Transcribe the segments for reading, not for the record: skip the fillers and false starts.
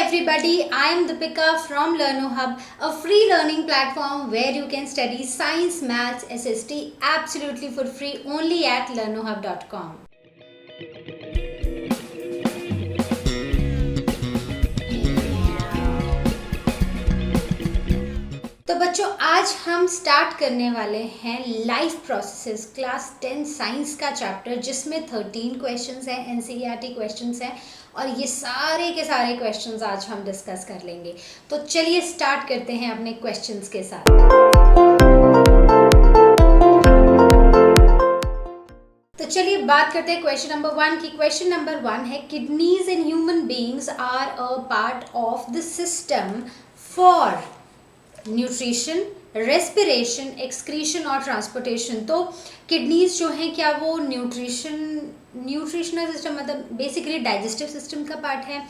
everybody, I am Deepika from LearnoHub, a free learning platform where you can study science, maths, SST absolutely for free only at learnohub.com. तो बच्चों, आज हम start करने वाले हैं life processes class 10 science का chapter, जिसमें 13 questions हैं, एनसीईआरटी क्वेश्चंस हैं और ये सारे के सारे क्वेश्चंस आज हम डिस्कस कर लेंगे। तो चलिए स्टार्ट करते हैं अपने क्वेश्चंस के साथ। तो चलिए बात करते हैं क्वेश्चन नंबर 1 की। क्वेश्चन नंबर 1 है, kidneys in human beings are a part of the system for nutrition, respiration, excretion और ट्रांसपोर्टेशन। तो किडनीज जो हैं, क्या वो न्यूट्रिशनल सिस्टम मतलब बेसिकली डाइजेस्टिव सिस्टम का पार्ट है,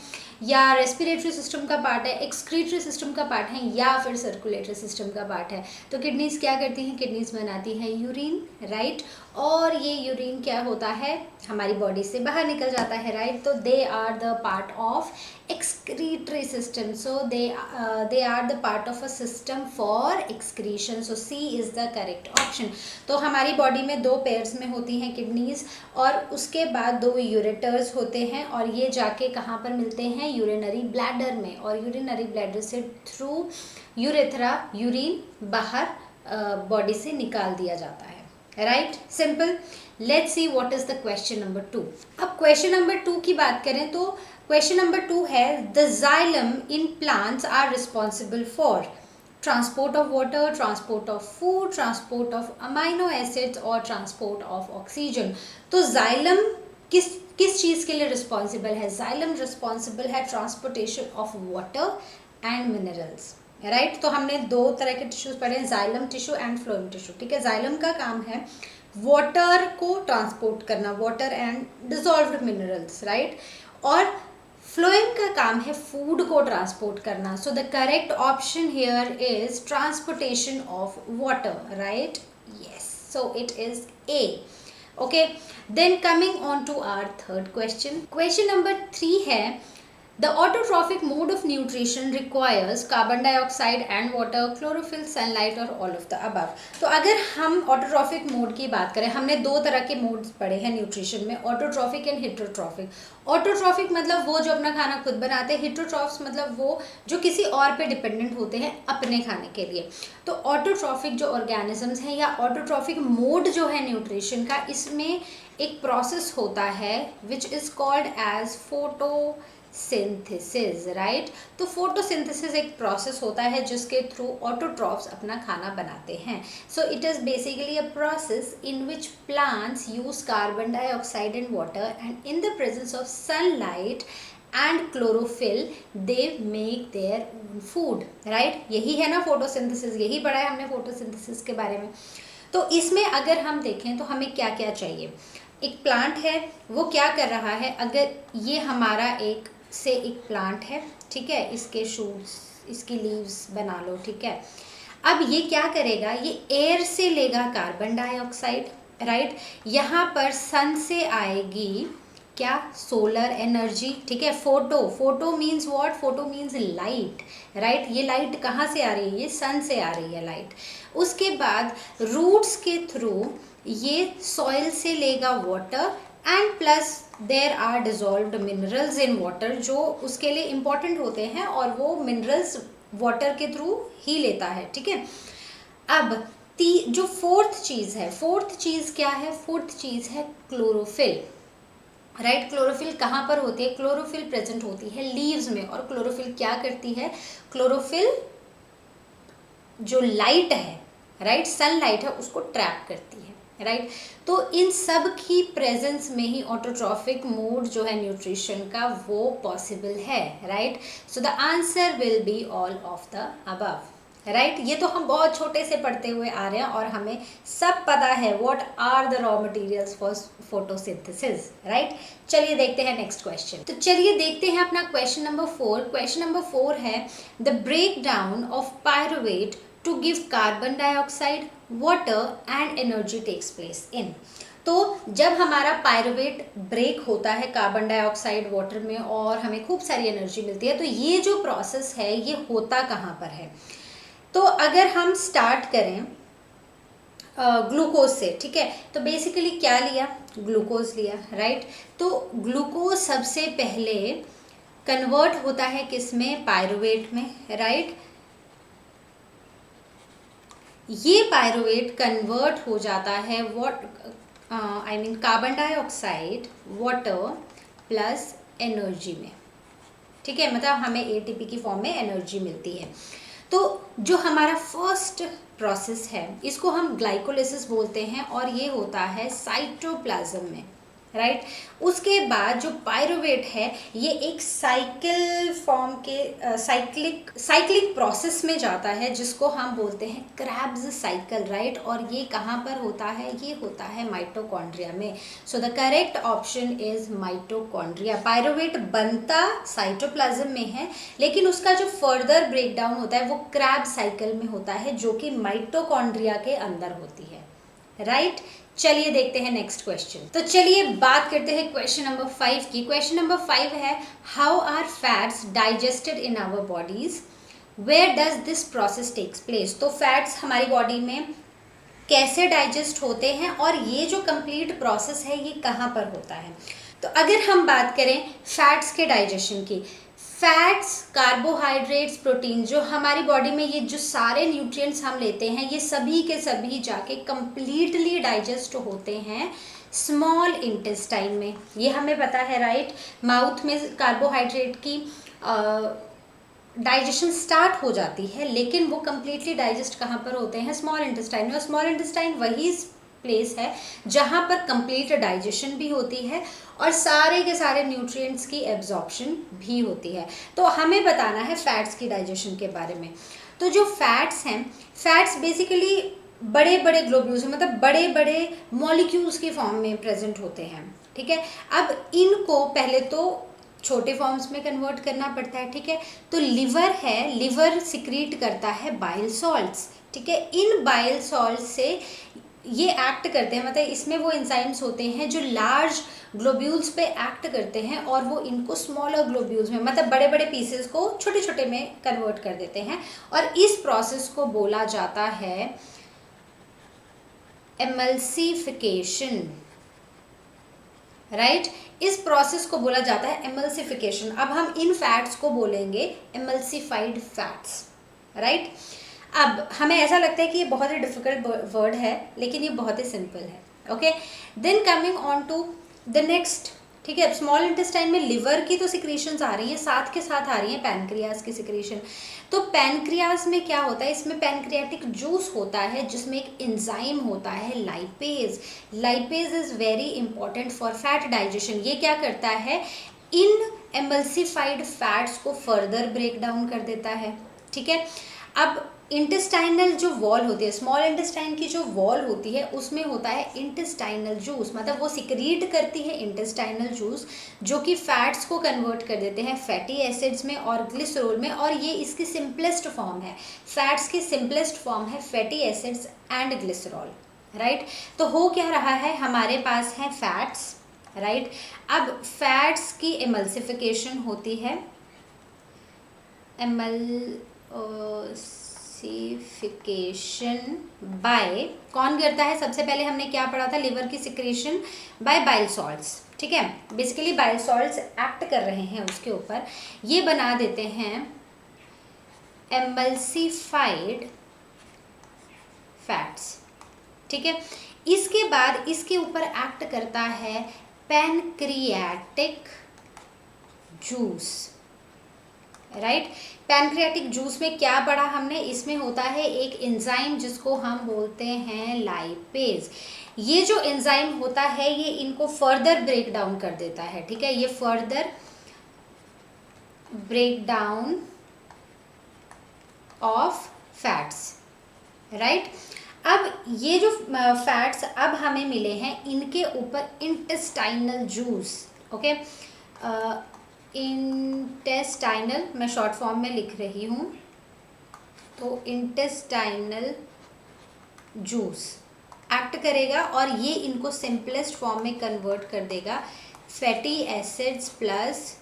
या रेस्पिरेटरी सिस्टम का पार्ट है, एक्सक्रीटरी सिस्टम का पार्ट है, या फिर सर्कुलेटरी सिस्टम का पार्ट है। तो किडनीज क्या करती हैं? किडनीज बनाती हैं यूरिन, राइट, और ये यूरिन क्या होता है, हमारी बॉडी से बाहर निकल जाता है, राइट। तो they are the part of excretory system, so they are the part of a system for excretion, so C is the correct option। तो हमारी बॉडी में दो पेयर्स में होती हैं किडनीज, और उसके बाद दो यूरेटर्स होते हैं, और ये जाके कहाँ पर मिलते हैं? यूरिनरी ब्लैडर में, और यूरिनरी ब्लैडर से थ्रू यूरेथ्रा यूरिन बाहर बॉडी से निकाल दिया जाता है, right, simple. Let's see what is the question number 2। अब क्वेश्चन नंबर 2 की बात करें तो क्वेश्चन नंबर 2 है, the xylem in plants are responsible for transport of water, transport of food, transport of amino acids और ट्रांसपोर्ट ऑफ ऑक्सीजन। तो xylem किस चीज़ के लिए रिस्पॉन्सिबल है? जाइलम रिस्पॉन्सिबल है transportation of water and minerals, right. तो हमने दो तरह के टिश्यूज पढ़े हैं, xylem tissue and phloem tissue, ठीक है। जाइलम का काम है वाटर को ट्रांसपोर्ट करना, water and dissolved minerals, right, और फ्लोएम का काम है फूड को ट्रांसपोर्ट करना। So the correct option here is transportation of water, right, yes, so it is A. Okay, then coming on to our third question. Question number 3 है, the autotrophic mode of nutrition requires carbon dioxide and water, chlorophyll, sunlight और all of the above। तो अगर हम autotrophic mode की बात करें, हमने दो तरह के मोड्स पढ़े हैं न्यूट्रिशन में, ऑटोट्रॉफिक एंड हिट्रोट्रॉफिक। ऑटोट्रॉफिक मतलब वो जो अपना खाना खुद बनाते हैं, हिट्रोट्रॉफ्स मतलब वो जो किसी और पे डिपेंडेंट होते हैं अपने खाने के लिए। तो ऑटोट्रॉफिक जो ऑर्गेनिजम्स हैं या ऑटोट्रॉफिक मोड जो है न्यूट्रिशन का, इसमें एक प्रोसेस होता है which is called as photosynthesis, right. तो फोटोसिंथेसिस एक प्रोसेस होता है जिसके थ्रू ऑटोट्रॉफ्स अपना खाना बनाते हैं। So it is basically a process in which plants use carbon dioxide and water, and in the presence of sunlight and chlorophyll they make their own food, right. यही है ना फोटोसिंथेसिस, यही पढ़ा है हमने फोटोसिंथेसिस के बारे में। तो इसमें अगर हम देखें तो हमें क्या क्या चाहिए? एक प्लांट है, वो क्या कर रहा है? अगर ये हमारा एक प्लांट है, ठीक है, इसके शूट्स, इसकी लीव्स बना लो, ठीक है। अब ये क्या करेगा? ये एयर से लेगा कार्बन डाइऑक्साइड, राइट, यहाँ पर सन से आएगी क्या? सोलर एनर्जी, ठीक है। Photo means what? Photo means light, right. ये लाइट कहाँ से आ रही है? ये सन से आ रही है लाइट। उसके बाद रूट्स के थ्रू ये सॉइल से लेगा water, and plus there are dissolved minerals in water, जो उसके लिए इम्पॉर्टेंट होते हैं, और वो मिनरल्स वाटर के थ्रू ही लेता है, ठीक है। अब जो फोर्थ चीज़ है, फोर्थ चीज़ क्या है? फोर्थ चीज़ है क्लोरोफिल, राइट। क्लोरोफिल कहाँ पर होती है? क्लोरोफिल प्रेजेंट होती है लीव्स में, और क्लोरोफिल क्या करती है? क्लोरोफिल जो लाइट है, राइट, सनलाइट है, उसको ट्रैप करती है, राइट। तो इन सब की प्रेजेंस में ही ऑटोट्रॉफिक मोड जो है न्यूट्रिशन का वो पॉसिबल है, right. So the answer will be all of the above, right. ये तो हम बहुत छोटे से पढ़ते हुए आ रहे हैं और हमें सब पता है what are the raw materials for photosynthesis, right. चलिए देखते हैं नेक्स्ट क्वेश्चन। तो चलिए देखते हैं अपना क्वेश्चन नंबर 4। क्वेश्चन नंबर 4 है, the break down of pyruvate to give carbon dioxide, water and energy takes place in। तो जब हमारा पायरुवेट ब्रेक होता है कार्बन डाइऑक्साइड वाटर में और हमें खूब सारी एनर्जी मिलती है, तो ये जो प्रोसेस है ये होता कहाँ पर है? तो अगर हम स्टार्ट करें ग्लूकोज से, ठीक है, तो बेसिकली क्या लिया? ग्लूकोज लिया, राइट। तो ग्लूकोज सबसे पहले कन्वर्ट होता है किस में? पायरुवेट में, राइट। ये पायरुवेट कन्वर्ट हो जाता है carbon dioxide, water plus energy में, ठीक है, मतलब हमें एटीपी की फॉर्म में एनर्जी मिलती है। तो जो हमारा फर्स्ट प्रोसेस है इसको हम ग्लाइकोलिसिस बोलते हैं और ये होता है साइटोप्लाज्म में, राइट। उसके बाद जो पायरुवेट है ये एक साइकिल फॉर्म के साइक्लिक प्रोसेस में जाता है जिसको हम बोलते हैं क्रैब्स साइकिल, राइट। और ये कहाँ पर होता है? ये होता है माइटोकॉन्ड्रिया में। सो the correct option is mitochondria. Pyruvate बनता साइटोप्लाज्म में है, लेकिन उसका जो फर्दर ब्रेकडाउन होता है वो क्रैब साइकिल में होता है, जो कि माइटोकॉन्ड्रिया के अंदर होती है, राइट। चलिए देखते हैं नेक्स्ट क्वेश्चन। तो चलिए बात करते हैं क्वेश्चन नंबर 5 की। क्वेश्चन नंबर 5 है, how are fats digested in our bodies, where does this process takes place. तो फैट्स हमारी बॉडी में कैसे डाइजेस्ट होते हैं और ये जो कंप्लीट प्रोसेस है ये कहाँ पर होता है? तो अगर हम बात करें फैट्स के डाइजेशन की, फैट्स, कार्बोहाइड्रेट्स, प्रोटीन, जो हमारी बॉडी में ये जो सारे न्यूट्रिएंट्स हम लेते हैं ये सभी के सभी जाके कंप्लीटली डाइजेस्ट होते हैं स्मॉल इंटेस्टाइन में। ये हमें पता है, राइट। माउथ में कार्बोहाइड्रेट की डाइजेशन स्टार्ट हो जाती है, लेकिन वो कंप्लीटली डाइजेस्ट कहाँ पर होते हैं? स्मॉल इंटेस्टाइन में। और स्मॉल इंटेस्टाइन वही प्लेस है जहाँ पर कंप्लीट डाइजेशन भी होती है और सारे के सारे न्यूट्रिएंट्स की एब्जॉर्प्शन भी होती है। तो हमें बताना है फैट्स की डाइजेशन के बारे में। तो जो फैट्स हैं, फैट्स बेसिकली बड़े बड़े ग्लोब्यूल्स, मतलब बड़े बड़े मॉलिक्यूल्स की फॉर्म में प्रेजेंट होते हैं, ठीक है। अब इनको पहले तो छोटे फॉर्म्स में कन्वर्ट करना पड़ता है, ठीक है। तो लिवर है, लिवर सिक्रीट करता है बाइल सॉल्ट्स, ठीक है। इन बाइल सॉल्ट्स से ये एक्ट करते हैं, मतलब इसमें वो एंजाइम्स होते हैं जो लार्ज ग्लोब्यूल्स पे एक्ट करते हैं और वो इनको स्मॉलर ग्लोब्यूल्स में, मतलब बड़े बड़े पीसेस को छोटे छोटे में कन्वर्ट कर देते हैं। और इस प्रोसेस को बोला जाता है एमल्सिफिकेशन, राइट। इस प्रोसेस को बोला जाता है एमल्सिफिकेशन। अब हम इन फैट्स को बोलेंगे एमल्सिफाइड फैट्स, राइट। अब हमें ऐसा लगता है कि ये बहुत ही डिफिकल्ट वर्ड है, लेकिन ये बहुत ही सिंपल है, okay. Then coming on to the next, ठीक है। स्मॉल इंटेस्टाइन में लिवर की तो सिक्रीशंस आ रही हैं, साथ के साथ आ रही हैं पैनक्रियाज की सिक्रीशन। तो पैनक्रियाज में क्या होता है? इसमें पैनक्रियाटिक जूस होता है जिसमें एक एंजाइम होता है lipase. Lipase is very important for fat digestion. ये क्या करता है? इन एमल्सिफाइड फैट्स को फर्दर ब्रेक डाउन कर देता है, ठीक है। अब इंटेस्टाइनल जो वॉल होती है, स्मॉल इंटेस्टाइन की जो वॉल होती है उसमें होता है इंटेस्टाइनल जूस, मतलब वो सिक्रीट करती है इंटेस्टाइनल जूस जो कि फैट्स को कन्वर्ट कर देते हैं फैटी एसिड्स में और ग्लिसरॉल में। और ये इसकी सिंपलेस्ट फॉर्म है, फैट्स की सिंपलेस्ट फॉर्म है fatty acids and glycerol, right. तो हो क्या रहा है? हमारे पास है फैट्स, राइट। अब फैट्स की एमल्सिफिकेशन होती है, एमल्सिफिकेशन बाय कौन करता है? सबसे पहले हमने क्या पढ़ा था? लिवर की सिक्रेशन बाय बाइल सॉल्ट्स, ठीक है। बेसिकली बाइल सॉल्ट्स एक्ट कर रहे हैं उसके ऊपर, ये बना देते हैं एमल्सिफाइड फैट्स, ठीक है। इसके बाद इसके ऊपर एक्ट करता है pancreatic juice, right. Pancreatic juice में क्या पढ़ा हमने? इसमें होता है एक एंजाइम जिसको हम बोलते हैं लाइपेज। ये जो एंजाइम होता है ये इनको फर्दर ब्रेक डाउन कर देता है, ठीक है। ये further break down of fats, right. अब ये जो फैट्स अब हमें मिले हैं इनके ऊपर इंटेस्टाइनल जूस, ओके। इंटेस्टाइनल मैं शॉर्ट फॉर्म में लिख रही हूँ, तो इंटेस्टाइनल जूस। एक्ट करेगा और ये इनको सिंपलेस्ट फॉर्म में कन्वर्ट कर देगा, फैटी एसिड्स प्लस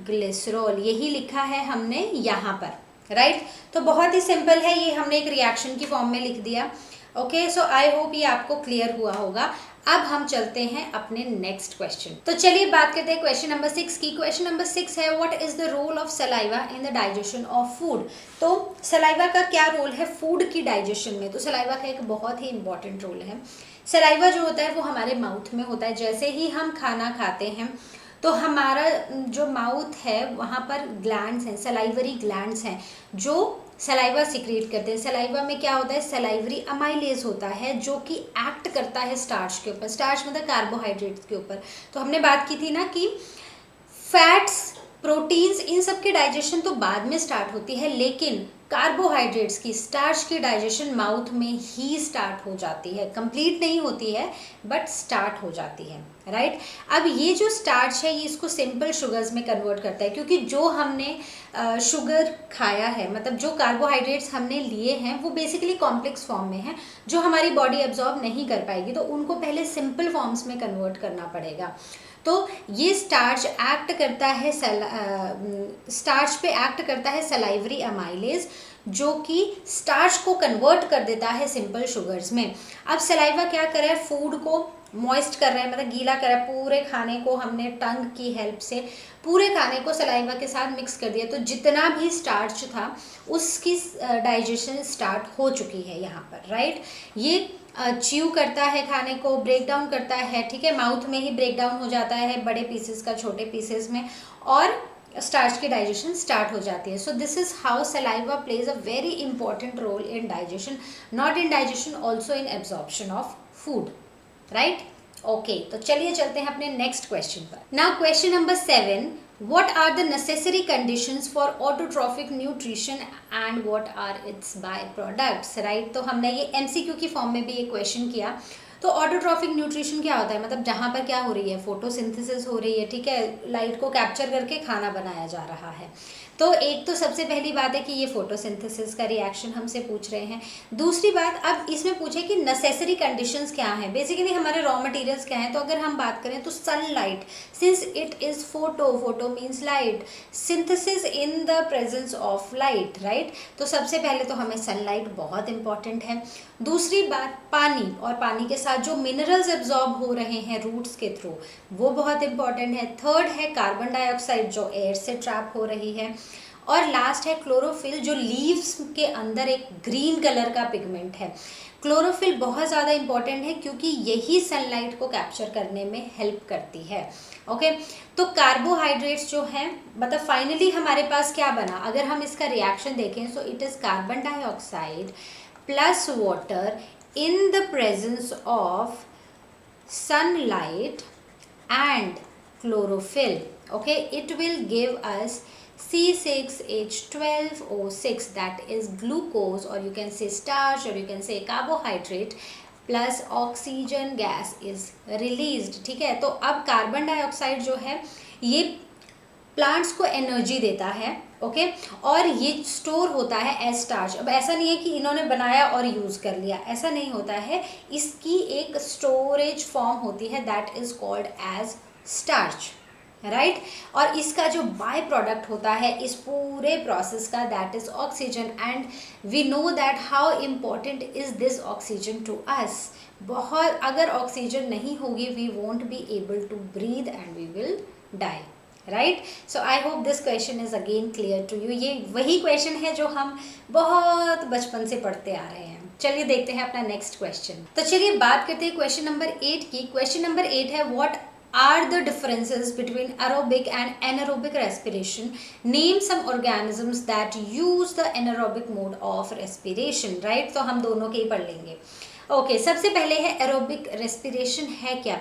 ग्लिसरॉल, यही लिखा है हमने यहाँ पर, राइट। तो बहुत ही सिंपल है, ये हमने एक रिएक्शन की फॉर्म में लिख दिया। ओके, सो आई होप ये आपको क्लियर हुआ होगा। अब हम चलते हैं अपने नेक्स्ट क्वेश्चन। तो चलिए बात करते हैं क्वेश्चन नंबर 6 की। क्वेश्चन नंबर 6 है, what is the role of saliva in the digestion of food. तो सलाइवा का क्या रोल है फूड की डाइजेशन में। तो सलाइवा का एक बहुत ही इंपॉर्टेंट रोल है। सलाइवा जो होता है वो हमारे माउथ में होता है। जैसे ही हम खाना खाते हैं तो हमारा जो माउथ है वहाँ पर ग्लैंड्स हैं, सलाइवरी ग्लैंड्स हैं जो सलाइवा सिक्रीट करते हैं। सलाइवा में क्या होता है, सलाइवरी अमाइलेज होता है जो कि एक्ट करता है स्टार्च के ऊपर। स्टार्च मतलब कार्बोहाइड्रेट्स के ऊपर। तो हमने बात की थी ना कि फैट्स, प्रोटीन्स, इन सब की डाइजेशन तो बाद में स्टार्ट होती है, लेकिन कार्बोहाइड्रेट्स की, स्टार्च की डाइजेशन माउथ में ही स्टार्ट हो जाती है। कंप्लीट नहीं होती है बट स्टार्ट हो जाती है, राइट। अब ये जो स्टार्च है ये इसको सिंपल शुगर्स में कन्वर्ट करता है, क्योंकि जो हमने शुगर खाया है, मतलब जो कार्बोहाइड्रेट्स हमने लिए हैं वो बेसिकली कॉम्प्लेक्स फॉर्म में है जो हमारी बॉडी एब्जॉर्ब नहीं कर पाएगी, तो उनको पहले सिंपल फॉर्म्स में कन्वर्ट करना पड़ेगा। तो ये स्टार्च एक्ट करता है, स्टार्च पे एक्ट करता है सलाइवरी अमाइलेज जो कि स्टार्च को कन्वर्ट कर देता है सिंपल शुगर्स में। अब सलाइवा क्या कर रहा है, फूड को मॉइस्ट कर रहा है, मतलब गीला कर रहा है। पूरे खाने को हमने टंग की हेल्प से पूरे खाने को सलाइवा के साथ मिक्स कर दिया, तो जितना भी स्टार्च था उसकी डाइजेशन स्टार्ट हो चुकी है यहाँ पर, राइट। ये च्यू करता है खाने को, ब्रेक डाउन करता है, ठीक है, माउथ में ही ब्रेक डाउन हो जाता है बड़े पीसेस का छोटे पीसेस में, और स्टार्च की डाइजेशन स्टार्ट हो जाती है। So this is how saliva plays a very important role in digestion, not in digestion, also in absorption of food, right. Okay, तो चलिए चलते हैं अपने नेक्स्ट क्वेश्चन पर। Now question number 7, what are the necessary conditions for autotrophic nutrition and what are its byproducts, right। तो हमने ये MCQ की फॉर्म में भी ये क्वेश्चन किया। तो ऑटोट्रॉफिक न्यूट्रिशन क्या होता है, मतलब जहाँ पर क्या हो रही है, फोटोसिंथेसिस हो रही है, ठीक है, लाइट को कैप्चर करके खाना बनाया जा रहा है। तो एक तो सबसे पहली बात है कि ये फोटोसिंथेसिस का रिएक्शन हमसे पूछ रहे हैं। दूसरी बात, अब इसमें पूछे कि नेसेसरी कंडीशंस क्या हैं, बेसिकली हमारे रॉ मटेरियल्स क्या हैं। तो अगर हम बात करें तो sunlight, since it is photo means light, synthesis in the presence of light, right. तो सबसे पहले तो हमें सनलाइट बहुत इंपॉर्टेंट है। दूसरी बात पानी, और पानी के साथ जो मिनरल्स एब्जॉर्ब हो रहे हैं रूट्स के थ्रू वो बहुत इंपॉर्टेंट है। थर्ड है कार्बन डाइऑक्साइड जो एयर से ट्रैप हो रही है। और लास्ट है क्लोरोफिल जो लीव्स के अंदर एक ग्रीन कलर का पिगमेंट है। क्लोरोफिल बहुत ज़्यादा इंपॉर्टेंट है क्योंकि यही सनलाइट को कैप्चर करने में हेल्प करती है। ओके, तो कार्बोहाइड्रेट्स जो हैं, मतलब फाइनली हमारे पास क्या बना, अगर हम इसका रिएक्शन देखें, सो it is carbon dioxide plus water in the presence of sunlight and chlorophyll. Okay, it will give us C6H12O6, that is glucose, or you can say starch, or you can say carbohydrate, plus oxygen gas is released। ठीक है, तो अब carbon dioxide जो है ये plants को energy देता है, ओके, और ये स्टोर होता है एज स्टार्च। अब ऐसा नहीं है कि इन्होंने बनाया और यूज़ कर लिया, ऐसा नहीं होता है, इसकी एक स्टोरेज फॉर्म होती है that is called as starch, right. और इसका जो बाय प्रोडक्ट होता है इस पूरे प्रोसेस का, that is oxygen, and we know that how important is this oxygen to us. बहुत, अगर ऑक्सीजन नहीं होगी we won't be able to breathe and we will die, right. So I hope this question is again clear to you. ये वही question है जो हम बहुत बचपन से पढ़ते आ रहे हैं। चलिए देखते हैं अपना नेक्स्ट क्वेश्चन। तो चलिए बात करते हैं क्वेश्चन नंबर 8 की। क्वेश्चन नंबर 8 है, what are the differences between aerobic and anaerobic respiration? Name some organisms that use the anaerobic mode of respiration, right। तो हम दोनों के ही पढ़ लेंगे। ओके, सबसे पहले है एरोबिक रेस्पिरेशन है क्या।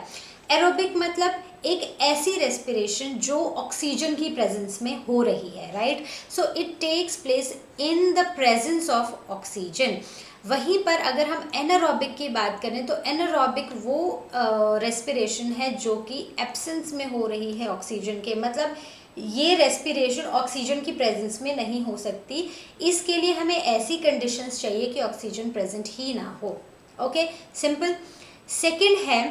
एरोबिक मतलब एक ऐसी रेस्पिरेशन जो ऑक्सीजन की प्रेजेंस में हो रही है, right. So it takes place in the presence of oxygen. वहीं पर अगर हम एनारोबिक की बात करें तो एनारोबिक वो रेस्पिरेशन है जो कि एब्सेंस में हो रही है ऑक्सीजन के, मतलब ये रेस्पिरेशन ऑक्सीजन की प्रेजेंस में नहीं हो सकती। इसके लिए हमें ऐसी कंडीशंस चाहिए कि ऑक्सीजन प्रेजेंट ही ना हो, ओके, सिंपल। सेकंड है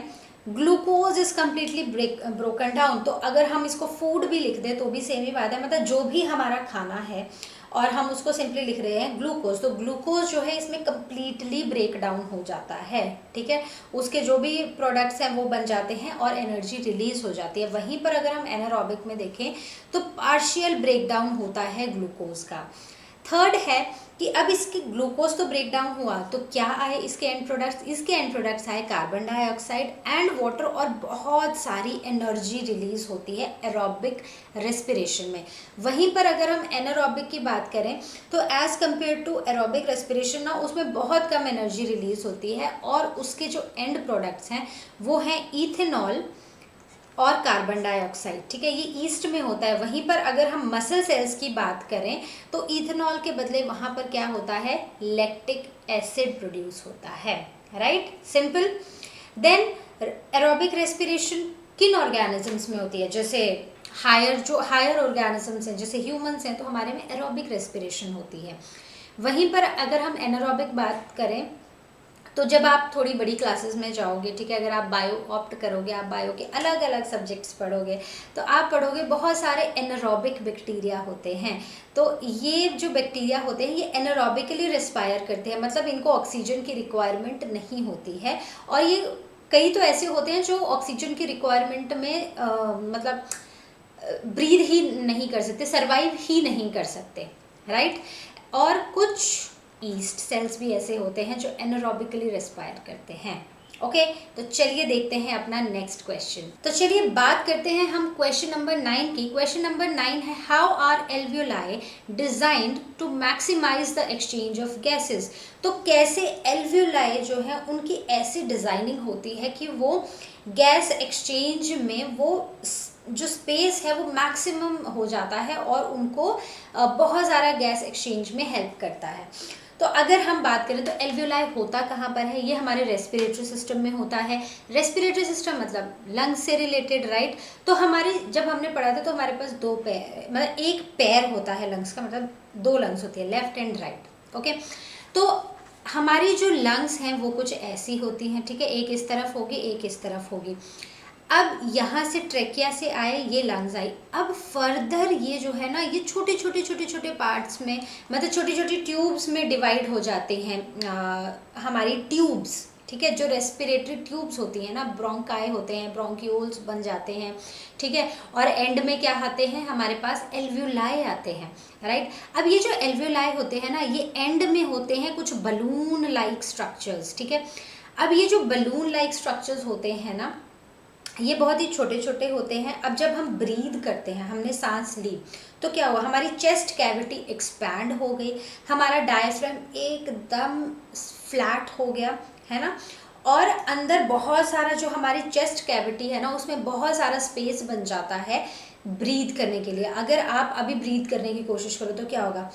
glucose is completely broken down. तो अगर हम इसको फूड भी लिख दें तो भी सेम ही बात है, मतलब जो भी हमारा खाना है और हम उसको सिंपली लिख रहे हैं ग्लूकोज, तो ग्लूकोज जो है इसमें कम्प्लीटली ब्रेक डाउन हो जाता है, ठीक है। उसके जो भी प्रोडक्ट्स हैं वो बन जाते हैं और एनर्जी रिलीज हो जाती है। वहीं पर अगर हम एनारोबिक में देखें तो पार्शियल ब्रेक डाउन होता है ग्लूकोज का। थर्ड है कि अब इसकी ग्लूकोज तो ब्रेक डाउन हुआ तो क्या आए इसके एंड प्रोडक्ट्स, इसके एंड प्रोडक्ट्स आए कार्बन डाइऑक्साइड एंड वाटर, और बहुत सारी एनर्जी रिलीज होती है एरोबिक रेस्पिरेशन में। वहीं पर अगर हम एनारोबिक की बात करें तो as compared to aerobic respiration ना, उसमें बहुत कम एनर्जी रिलीज होती है और उसके जो एंड प्रोडक्ट्स हैं वो हैं इथेनॉल और कार्बन डाइऑक्साइड, ठीक है। ये ईस्ट में होता है। वहीं पर अगर हम मसल सेल्स की बात करें तो इथेनॉल के बदले वहाँ पर क्या होता है, लैक्टिक एसिड प्रोड्यूस होता है, right, simple. Then aerobic respiration किन ऑर्गेनिजम्स में होती है, जैसे हायर ऑर्गेनिजम्स हैं जैसे ह्यूमंस हैं तो हमारे में एरोबिक रेस्पिरेशन होती है। वहीं पर अगर हम एनारोबिक बात करें तो जब आप थोड़ी बड़ी क्लासेस में जाओगे, ठीक है, अगर आप बायो ऑप्ट करोगे, आप बायो के अलग अलग सब्जेक्ट्स पढ़ोगे तो आप पढ़ोगे बहुत सारे एनारोबिक बैक्टीरिया होते हैं। तो ये जो बैक्टीरिया होते हैं ये एनारोबिकली रेस्पायर करते हैं, मतलब इनको ऑक्सीजन की रिक्वायरमेंट नहीं होती है। और ये कई तो ऐसे होते हैं जो ऑक्सीजन की रिक्वायरमेंट में मतलब ब्रीद ही नहीं कर सकते, सर्वाइव ही नहीं कर सकते, राइट। और कुछ ईस्ट सेल्स भी ऐसे होते हैं जो एनारोबिकली रेस्पायर करते हैं। ओके, तो चलिए देखते हैं अपना नेक्स्ट क्वेश्चन। तो चलिए बात करते हैं हम क्वेश्चन नंबर 9 की। क्वेश्चन नंबर 9 है how are alveoli designed to maximise the exchange of gases. तो कैसे एल्वियोलाई जो है उनकी ऐसी डिजाइनिंग होती है कि वो गैस एक्सचेंज में वो जो स्पेस है वो मैक्सिमम हो जाता है और उनको बहुत ज़्यादा गैस एक्सचेंज में हेल्प करता है। तो अगर हम बात करें तो एल्वियोलाई होता कहाँ पर है, ये हमारे रेस्पिरेटरी सिस्टम में होता है। रेस्पिरेटरी सिस्टम मतलब लंग्स से रिलेटेड, राइट। तो हमारे जब हमने पढ़ा था तो हमारे पास दो पैर, मतलब एक पैर होता है लंग्स का, मतलब दो लंग्स होती है, लेफ्ट एंड राइट। ओके, तो हमारी जो लंग्स हैं वो कुछ ऐसी होती हैं, ठीक है, एक इस तरफ होगी एक इस तरफ होगी। अब यहाँ से ट्रेकिया से आए, ये लंग्स आई। अब फर्दर ये जो है ना ये छोटे छोटे छोटे छोटे पार्ट्स में, मतलब छोटी छोटी ट्यूब्स में डिवाइड हो जाते हैं हमारी ट्यूब्स, ठीक है, जो रेस्पिरेटरी ट्यूब्स होती हैं ना, ब्रोंकाई होते हैं, ब्रोंक्यूल्स बन जाते हैं, ठीक है। और एंड में क्या आते हैं हमारे पास, एल्वियोलाई आते हैं, राइट। अब ये जो एल्वियोलाई होते हैं ना ये एंड में होते हैं कुछ बलून लाइक स्ट्रक्चर्स, ठीक है। अब ये जो बलून लाइक स्ट्रक्चर्स होते हैं ना ये बहुत ही छोटे छोटे होते हैं। अब जब हम ब्रीद करते हैं, हमने सांस ली तो क्या हुआ, हमारी चेस्ट कैविटी एक्सपैंड हो गई, हमारा डायफ्राम एकदम फ्लैट हो गया, है ना। और अंदर बहुत सारा जो हमारी चेस्ट कैविटी है ना उसमें बहुत सारा स्पेस बन जाता है ब्रीद करने के लिए। अगर आप अभी ब्रीद करने की कोशिश करो तो क्या होगा,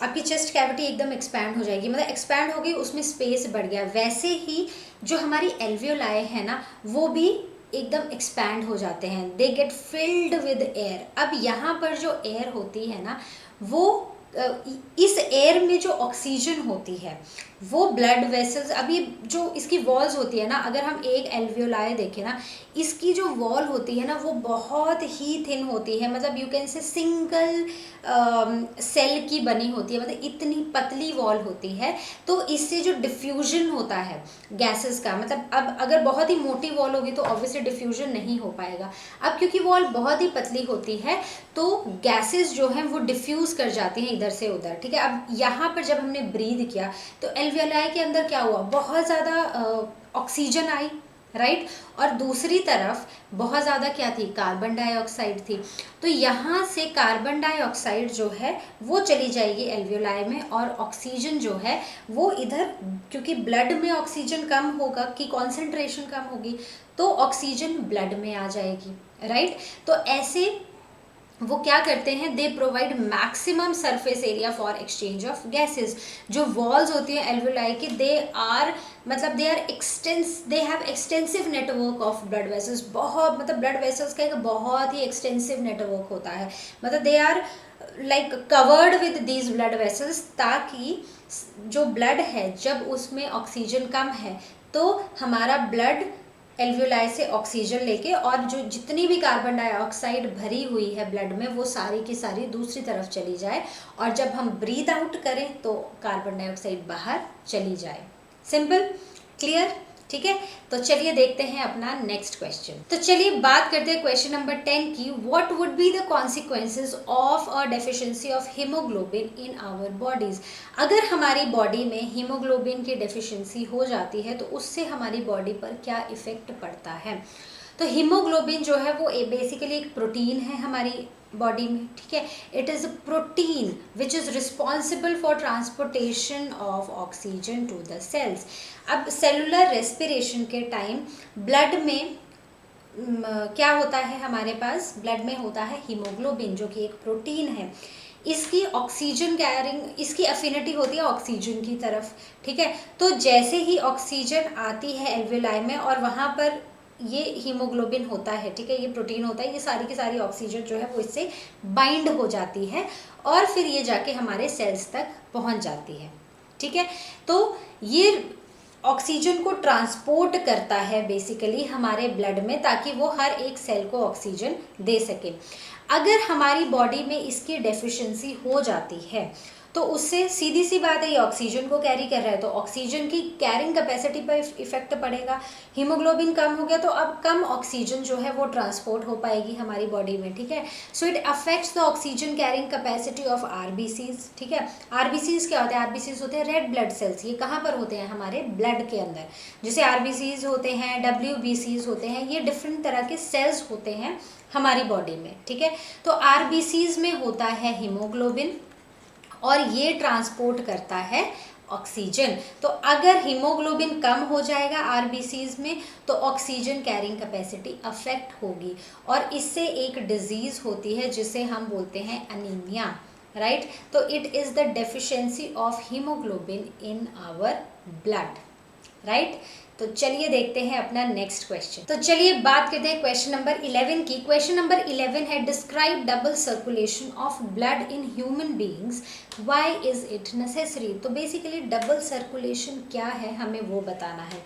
आपकी चेस्ट कैविटी एकदम एक्सपैंड हो जाएगी, मतलब एक्सपैंड हो गई, उसमें स्पेस बढ़ गया। वैसे ही जो हमारी एल्वियोलाई है ना वो भी एकदम एक्सपैंड हो जाते हैं, they get filled with air. अब यहाँ पर जो एयर होती है ना वो इस एयर में जो ऑक्सीजन होती है वो ब्लड वेसल्स, अब ये जो इसकी वॉल्स होती है ना, अगर हम एक एल्वियोलाई देखें ना इसकी जो वॉल होती है ना वो बहुत ही थिन होती है, मतलब you can say single cell की बनी होती है, मतलब इतनी पतली वॉल होती है। तो इससे जो डिफ्यूजन होता है गैसेस का, मतलब अब अगर बहुत ही मोटी वॉल होगी तो ऑब्वियसली डिफ्यूजन नहीं हो पाएगा। अब क्योंकि वॉल बहुत ही पतली होती है तो गैसेस जो हैं वो डिफ्यूज़ कर जाती हैं इधर से उधर, ठीक है। अब यहाँ पर जब हमने ब्रीद किया तो एल्वियोलाई के अंदर क्या हुआ, बहुत ज़्यादा ऑक्सीजन आई, राइट। और दूसरी तरफ बहुत ज़्यादा क्या थी, कार्बन डाइऑक्साइड थी। तो यहाँ से कार्बन डाइऑक्साइड जो है वो चली जाएगी एल्वियोलाई में और ऑक्सीजन जो है वो इधर, क्योंकि ब्लड में ऑक्सीजन कम होगा कि कॉन्सेंट्रेशन कम होगी तो ऑक्सीजन ब्लड में आ जाएगी, राइट। तो ऐसे वो क्या करते हैं, they provide maximum surface area for exchange of gases. जो वॉल्स होती हैं एल्वेलाई की, दे आर मतलब they have extensive network of blood vessels. बहुत मतलब ब्लड वेसल्स का एक बहुत ही एक्सटेंसिव नेटवर्क होता है, मतलब they are like covered with these blood vessels, ताकि जो ब्लड है जब उसमें ऑक्सीजन कम है तो हमारा ब्लड एल्वियोलाई से ऑक्सीजन लेके और जो जितनी भी कार्बन डाइऑक्साइड भरी हुई है ब्लड में वो सारी की सारी दूसरी तरफ चली जाए, और जब हम ब्रीथ आउट करें तो कार्बन डाइऑक्साइड बाहर चली जाए। सिंपल, क्लियर, ठीक है। तो चलिए देखते हैं अपना नेक्स्ट क्वेश्चन। तो चलिए बात करते हैं क्वेश्चन नंबर 10 की। What would be the consequences of a deficiency of haemoglobin in our bodies. अगर हमारी बॉडी में हीमोग्लोबिन की डेफिशिएंसी हो जाती है तो उससे हमारी बॉडी पर क्या इफेक्ट पड़ता है। तो हीमोग्लोबिन जो है वो बेसिकली एक प्रोटीन है हमारी बॉडी में, ठीक है। It is a protein which is responsible for transportation of oxygen to the cells. अब सेलुलर रेस्पिरेशन के टाइम ब्लड में क्या होता है, हमारे पास ब्लड में होता है हीमोग्लोबिन जो कि एक प्रोटीन है। इसकी ऑक्सीजन कैरिंग, इसकी अफिनिटी होती है ऑक्सीजन की तरफ, ठीक है। तो जैसे ही ऑक्सीजन आती है एल्वेलाई में और वहाँ पर ये हीमोग्लोबिन होता है, ठीक है, ये प्रोटीन होता है, ये सारी की सारी ऑक्सीजन जो है वो इससे बाइंड हो जाती है और फिर ये जाके हमारे सेल्स तक पहुंच जाती है, ठीक है। तो ये ऑक्सीजन को ट्रांसपोर्ट करता है बेसिकली हमारे ब्लड में, ताकि वो हर एक सेल को ऑक्सीजन दे सके। अगर हमारी बॉडी में इसकी डेफिशिएंसी हो जाती है तो उससे सीधी सी बात है ये ऑक्सीजन को कैरी कर रहा है तो ऑक्सीजन की कैरिंग कैपेसिटी पर इफेक्ट पड़ेगा। हीमोग्लोबिन कम हो गया तो अब कम ऑक्सीजन जो है वो ट्रांसपोर्ट हो पाएगी हमारी बॉडी में, ठीक है। So it affects the oxygen carrying capacity of RBCs, ठीक है। आरबीसीज क्या होते हैं, आरबीसीज होते हैं रेड ब्लड सेल्स। ये कहाँ पर होते हैं, हमारे ब्लड के अंदर। जैसे आरबीसीज होते हैं, डब्ल्यूबीसीज होते हैं, ये डिफरेंट तरह के सेल्स होते हैं हमारी बॉडी में, ठीक है। तो आरबीसीज में होता है हीमोग्लोबिन और ये ट्रांसपोर्ट करता है ऑक्सीजन। तो अगर हीमोग्लोबिन कम हो जाएगा आरबीसीज में तो ऑक्सीजन कैरिंग कैपेसिटी अफेक्ट होगी और इससे एक डिजीज होती है जिसे हम बोलते हैं अनीमिया, राइट। तो it is the deficiency of haemoglobin in our blood, right. तो चलिए देखते हैं अपना नेक्स्ट क्वेश्चन। तो चलिए बात करते हैं क्वेश्चन नंबर 11 की। क्वेश्चन नंबर 11 है describe double circulation of blood in human beings, why is it necessary. तो बेसिकली डबल सर्कुलेशन क्या है हमें वो बताना है।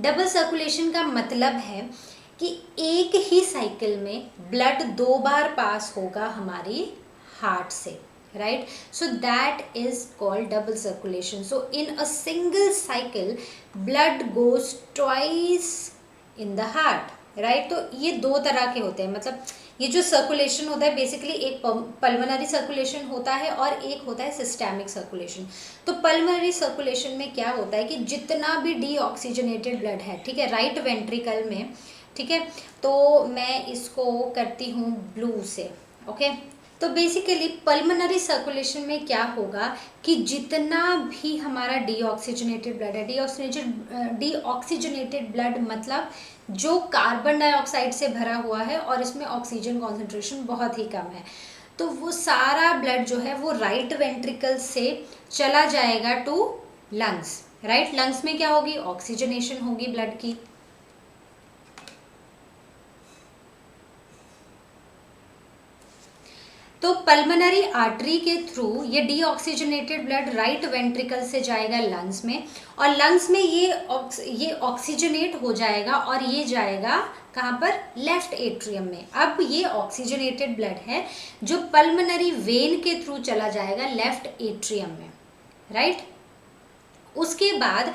डबल सर्कुलेशन का मतलब है कि एक ही साइकिल में ब्लड 2 बार पास होगा हमारी हार्ट से, right, so that is called double circulation. So in a single cycle blood goes twice in the heart, right. तो ये 2 तरह के होते हैं, मतलब ये जो सर्कुलेशन होता है बेसिकली एक पल्मोनरी सर्कुलेशन होता है और एक होता है सिस्टेमिक सर्कुलेशन। तो पल्मोनरी सर्कुलेशन में क्या होता है कि जितना भी डीऑक्सीजनेटेड ब्लड है, ठीक है, राइट वेंट्रिकल में, ठीक है, तो मैं इसको करती हूँ ब्लू से, ओके। तो बेसिकली पल्मोनरी सर्कुलेशन में क्या होगा कि जितना भी हमारा डीऑक्सीजनेटेड ब्लड है, डीऑक्सीजनेटेड ब्लड मतलब जो कार्बन डाइऑक्साइड से भरा हुआ है और इसमें ऑक्सीजन कॉन्सेंट्रेशन बहुत ही कम है, तो वो सारा ब्लड जो है वो राइट वेंट्रिकल से चला जाएगा टू लंग्स, राइट। लंग्स में क्या होगी, ऑक्सीजनेशन होगी ब्लड की। तो पल्मोनरी आर्टरी के थ्रू ये डीऑक्सीजनेटेड ब्लड राइट वेंट्रिकल से जाएगा लंग्स में और लंग्स में ये ऑक्सीजनेट हो जाएगा और ये जाएगा कहाँ पर, लेफ्ट एट्रियम में। अब ये ऑक्सीजनेटेड ब्लड है जो पल्मोनरी वेन के थ्रू चला जाएगा लेफ्ट एट्रियम में, राइट। उसके बाद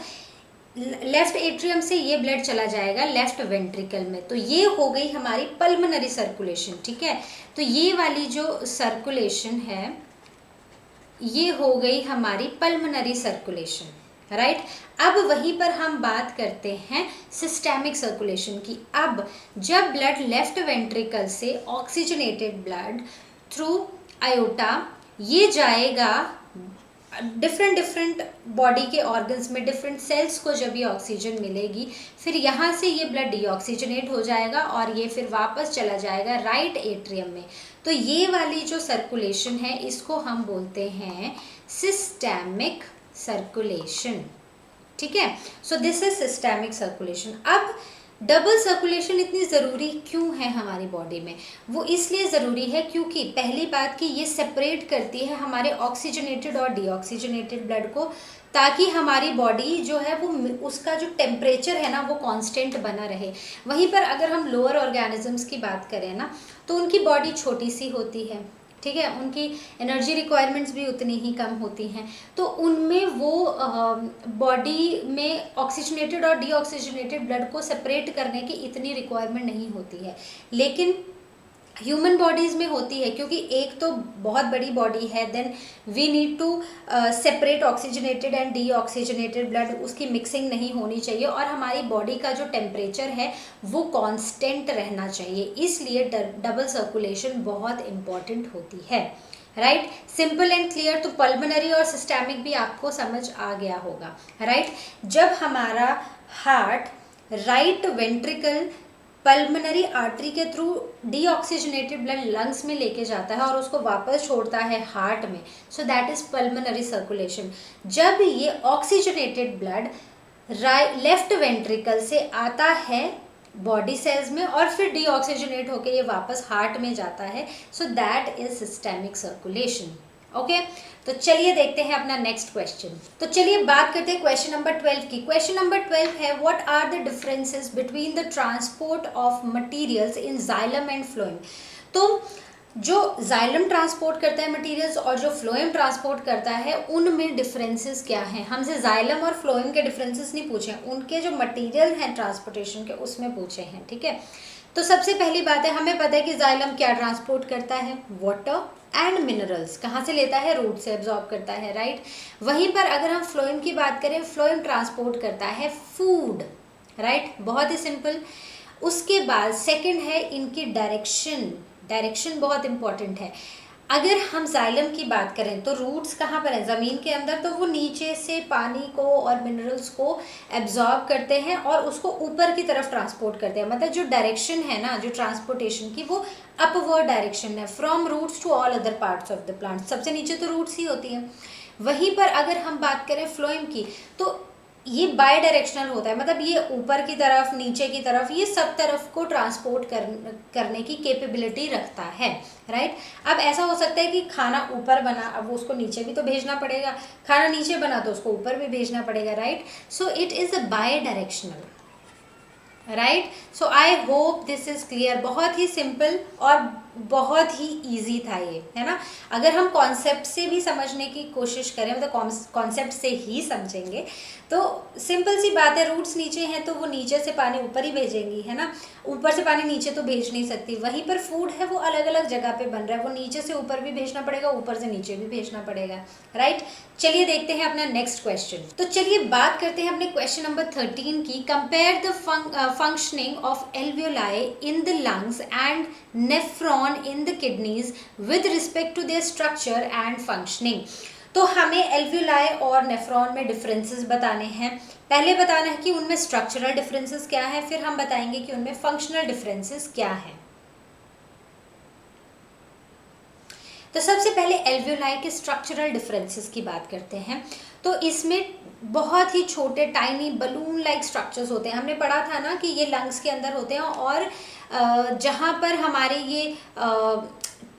लेफ्ट एट्रियम से ये ब्लड चला जाएगा लेफ्ट वेंट्रिकल में। तो ये हो गई हमारी पल्मोनरी सर्कुलेशन, ठीक है। तो ये वाली जो सर्कुलेशन है ये हो गई हमारी पल्मोनरी सर्कुलेशन, राइट। अब वहीं पर हम बात करते हैं सिस्टेमिक सर्कुलेशन की। अब जब ब्लड लेफ्ट वेंट्रिकल से ऑक्सीजनेटेड ब्लड थ्रू आयोटा ये जाएगा डिफरेंट डिफरेंट बॉडी के ऑर्गन्स में डिफरेंट सेल्स को जब ये ऑक्सीजन मिलेगी, फिर यहाँ से ये ब्लड डीऑक्सीजनेट हो जाएगा और ये फिर वापस चला जाएगा राइट एट्रियम में। तो ये वाली जो सर्कुलेशन है इसको हम बोलते हैं सिस्टेमिक सर्कुलेशन। ठीक है, so this is systemic circulation. अब डबल सर्कुलेशन इतनी ज़रूरी क्यों है हमारी बॉडी में? वो इसलिए ज़रूरी है क्योंकि पहली बात कि ये सेपरेट करती है हमारे ऑक्सीजनेटेड और डीऑक्सीजनेटेड ब्लड को, ताकि हमारी बॉडी जो है वो उसका जो टेम्परेचर है ना वो कांस्टेंट बना रहे। वहीं पर अगर हम लोअर ऑर्गेनिजम्स की बात करें ना, तो उनकी बॉडी छोटी सी होती है, ठीक है, उनकी एनर्जी रिक्वायरमेंट्स भी उतनी ही कम होती हैं, तो उनमें वो बॉडी में ऑक्सीजनेटेड और डीऑक्सीजनेटेड ब्लड को सेपरेट करने की इतनी रिक्वायरमेंट नहीं होती है। लेकिन ह्यूमन बॉडीज़ में होती है, क्योंकि एक तो बहुत बड़ी बॉडी है, then we need to separate oxygenated and deoxygenated blood, उसकी मिक्सिंग नहीं होनी चाहिए और हमारी बॉडी का जो टेम्परेचर है वो कांस्टेंट रहना चाहिए, इसलिए डबल सर्कुलेशन बहुत इम्पॉर्टेंट होती है। Right, simple and clear. तो पल्मोनरी और सिस्टेमिक भी आपको समझ आ गया होगा। राइट, जब हमारा heart right ventricle pulmonary artery के थ्रू डीऑक्सीजनेटेड ब्लड लंग्स में लेके जाता है और उसको वापस छोड़ता है हार्ट में, so that is pulmonary circulation. जब ये ऑक्सीजनेटेड ब्लड लेफ्ट वेंट्रिकल से आता है बॉडी सेल्स में और फिर डीऑक्सीजनेट होके ये वापस हार्ट में जाता है, so that is systemic circulation. Okay, तो चलिए देखते हैं अपना नेक्स्ट क्वेश्चन। तो चलिए बात करते हैं क्वेश्चन नंबर 12 की। क्वेश्चन नंबर 12 है, what are the differences between the transport of materials in xylem and phloem. तो जो जाइलम ट्रांसपोर्ट करता है मटेरियल्स और जो फ्लोएम ट्रांसपोर्ट करता है, उनमें डिफरेंसेस क्या हैं। हमसे जाइलम और फ्लोएम के डिफरेंसेस नहीं पूछे, उनके जो मटेरियल हैं ट्रांसपोर्टेशन के उसमें पूछे हैं। ठीक है, तो सबसे पहली बात है, हमें पता है कि जाइलम क्या ट्रांसपोर्ट करता है, वाटर एंड मिनरल्स। कहाँ से लेता है, रूट से एब्जॉर्ब करता है। राइट, वहीं पर अगर हम फ्लोएम की बात करें, फ्लोएम ट्रांसपोर्ट करता है फूड। राइट, बहुत ही सिंपल। उसके बाद सेकंड है इनकी डायरेक्शन। डायरेक्शन बहुत इंपॉर्टेंट है। अगर हम जाइलम की बात करें तो रूट्स कहाँ पर है, ज़मीन के अंदर, तो वो नीचे से पानी को और मिनरल्स को एब्जॉर्ब करते हैं और उसको ऊपर की तरफ ट्रांसपोर्ट करते हैं। मतलब जो डायरेक्शन है ना, जो ट्रांसपोर्टेशन की, वो अपवर्ड डायरेक्शन है, from roots to all other parts of the plant. सबसे नीचे तो रूट्स ही होती हैं। वहीं पर अगर हम बात करें फ्लोएम की, तो ये बाई डायरेक्शनल होता है, मतलब ये ऊपर की तरफ, नीचे की तरफ, ये सब तरफ को ट्रांसपोर्ट करने की कैपेबिलिटी रखता है। राइट, अब ऐसा हो सकता है कि खाना ऊपर बना, अब उसको नीचे भी तो भेजना पड़ेगा, खाना नीचे बना तो उसको ऊपर भी भेजना पड़ेगा। Right, so it is a by directional. Right, so I hope this is clear. बहुत ही सिंपल और बहुत ही इजी था ये, है ना। अगर हम कॉन्सेप्ट से भी समझने की कोशिश करें, मतलब कॉन्सेप्ट से ही समझेंगे, तो सिंपल सी बात है, रूट्स नीचे हैं तो वो नीचे से पानी ऊपर ही भेजेंगी, है ना, ऊपर से पानी नीचे तो भेज नहीं सकती। वहीं पर फूड है वो अलग अलग जगह पे बन रहा है, वो नीचे से ऊपर भी भेजना पड़ेगा, ऊपर से नीचे भी भेजना पड़ेगा। राइट, चलिए देखते हैं अपना नेक्स्ट क्वेश्चन। तो चलिए बात करते हैं अपने क्वेश्चन नंबर 13 की। Compare the functioning of alveoli in the lungs and nephron in the kidneys with respect to their structure and functioning. तो हमें एल्वियोलाई और नेफ्रॉन में डिफरेंसेस बताने हैं। पहले बताना है कि उनमें स्ट्रक्चरल डिफरेंसेस क्या है, फिर हम बताएंगे कि उनमें फंक्शनल डिफरेंसेस क्या है। तो सबसे पहले एल्वियोलाई के स्ट्रक्चरल डिफरेंसेस की बात करते हैं। तो इसमें बहुत ही छोटे टाइनी बलून लाइक स्ट्रक्चर्स होते हैं। हमने पढ़ा था ना कि ये लंग्स के अंदर होते हैं और जहाँ पर हमारे ये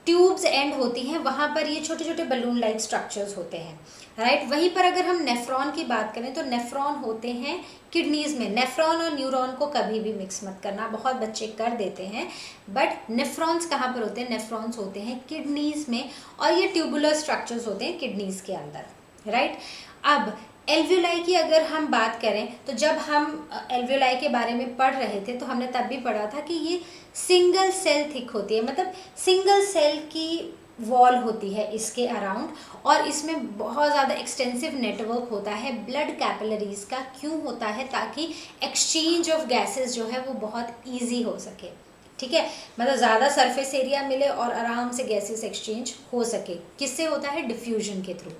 ट्यूब्स एंड होती हैं, वहाँ पर ये छोटे छोटे बलून लाइक स्ट्रक्चर्स होते हैं। राइट, वहीं पर अगर हम नेफ्रॉन की बात करें तो नेफ्रॉन होते हैं किडनीज में। नेफ्रॉन और न्यूरॉन को कभी भी मिक्स मत करना, बहुत बच्चे कर देते हैं, बट नेफ्रॉन्स कहाँ पर होते हैं, नेफ्रॉन्स होते हैं किडनीज में, और ये ट्यूबुलर स्ट्रक्चर्स होते हैं किडनीज के अंदर। राइट, अब एल्वियोलाई की अगर हम बात करें तो जब हम एल्वियोलाई के बारे में पढ़ रहे थे तो हमने तब भी पढ़ा था कि ये सिंगल सेल थिक होती है, मतलब सिंगल सेल की वॉल होती है इसके अराउंड, और इसमें बहुत ज़्यादा एक्सटेंसिव नेटवर्क होता है ब्लड कैपिलरीज का। क्यों होता है, ताकि एक्सचेंज ऑफ गैसेस जो है वो बहुत ईजी हो सके। ठीक है, मतलब ज़्यादा सरफेस एरिया मिले और आराम से गैसेस एक्सचेंज हो सके। किससे होता है, डिफ्यूजन के थ्रू।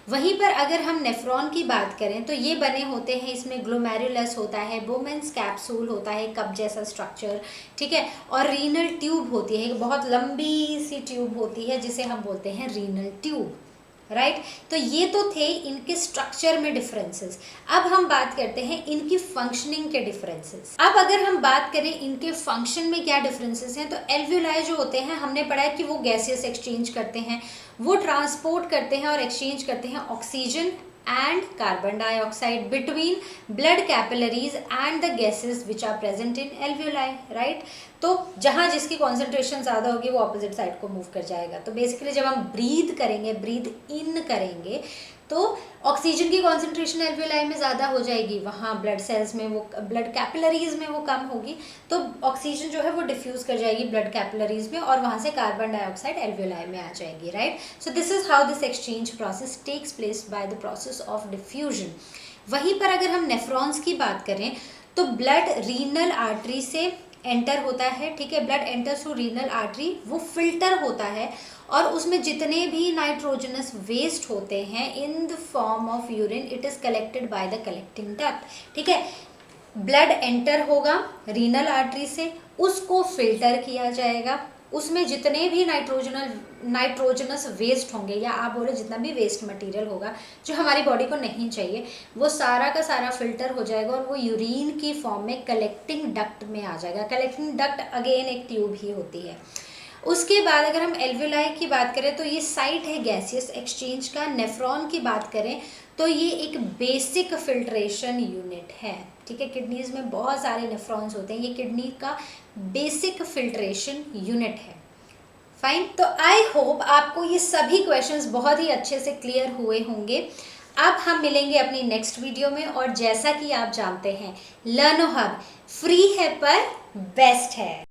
वहीं पर अगर हम नेफ्रॉन की बात करें तो ये बने होते हैं, इसमें ग्लोमेरुलस होता है, बोमेंस कैप्सूल होता है, कप जैसा स्ट्रक्चर, ठीक है, और रीनल ट्यूब होती है, एक बहुत लंबी सी ट्यूब होती है जिसे हम बोलते हैं रीनल ट्यूब, राइट। तो ये तो थे इनके स्ट्रक्चर में डिफरेंसेस। अब हम बात करते हैं इनकी फंक्शनिंग के डिफरेंसेस। अब अगर हम बात करें इनके फंक्शन में क्या डिफरेंसेस हैं, तो एल्वियोलाई जो होते हैं, हमने पढ़ा है कि वो गैसेस एक्सचेंज करते हैं, वो ट्रांसपोर्ट करते हैं और एक्सचेंज करते हैं oxygen and carbon dioxide between blood capillaries and the gases which are present in alveoli, right। तो जहाँ जिसकी कॉन्सेंट्रेशन ज़्यादा होगी वो ऑपोजिट साइड को मूव कर जाएगा। तो बेसिकली जब हम ब्रीथ करेंगे, ब्रीथ इन करेंगे, तो ऑक्सीजन की कॉन्सेंट्रेशन एल्वियोलाई में ज़्यादा हो जाएगी, वहाँ ब्लड सेल्स में, वो ब्लड कैपिलरीज में वो कम होगी, तो ऑक्सीजन जो है वो डिफ्यूज़ कर जाएगी ब्लड कैपिलरीज में और वहाँ से कार्बन डाइऑक्साइड एल्वियोलाई में आ जाएगी, right. So this is how this exchange process takes place by the process of diffusion. वहीं पर अगर हम नेफ्रॉन्स की बात करें तो ब्लड रीनल आर्टरी से एंटर होता है, ठीक है, blood enter through renal artery, वो फिल्टर होता है और उसमें जितने भी नाइट्रोजनस वेस्ट होते हैं in the form of urine, it is collected by the collecting duct, ठीक है। ब्लड एंटर होगा रीनल आर्टरी से, उसको फिल्टर किया जाएगा, उसमें जितने भी नाइट्रोजनस वेस्ट होंगे, या आप बोलो जितना भी वेस्ट मटेरियल होगा जो हमारी बॉडी को नहीं चाहिए, वो सारा का सारा फिल्टर हो जाएगा और वो यूरिन की फॉर्म में कलेक्टिंग डक्ट में आ जाएगा। कलेक्टिंग डक्ट अगेन एक ट्यूब ही होती है। उसके बाद अगर हम एल्वियोलाई की बात करें तो ये साइट है गैसियस एक्सचेंज का। नेफ्रॉन की बात करें तो ये एक बेसिक फिल्ट्रेशन यूनिट है, ठीक है। किडनीज में बहुत सारे नेफ्रॉन्स होते हैं, ये किडनी का बेसिक फिल्ट्रेशन यूनिट है, फाइन। तो आई होप आपको ये सभी क्वेश्चंस बहुत ही अच्छे से क्लियर हुए होंगे। अब हम मिलेंगे अपनी नेक्स्ट वीडियो में, और जैसा कि आप जानते हैं लर्नो हब फ्री है पर बेस्ट है।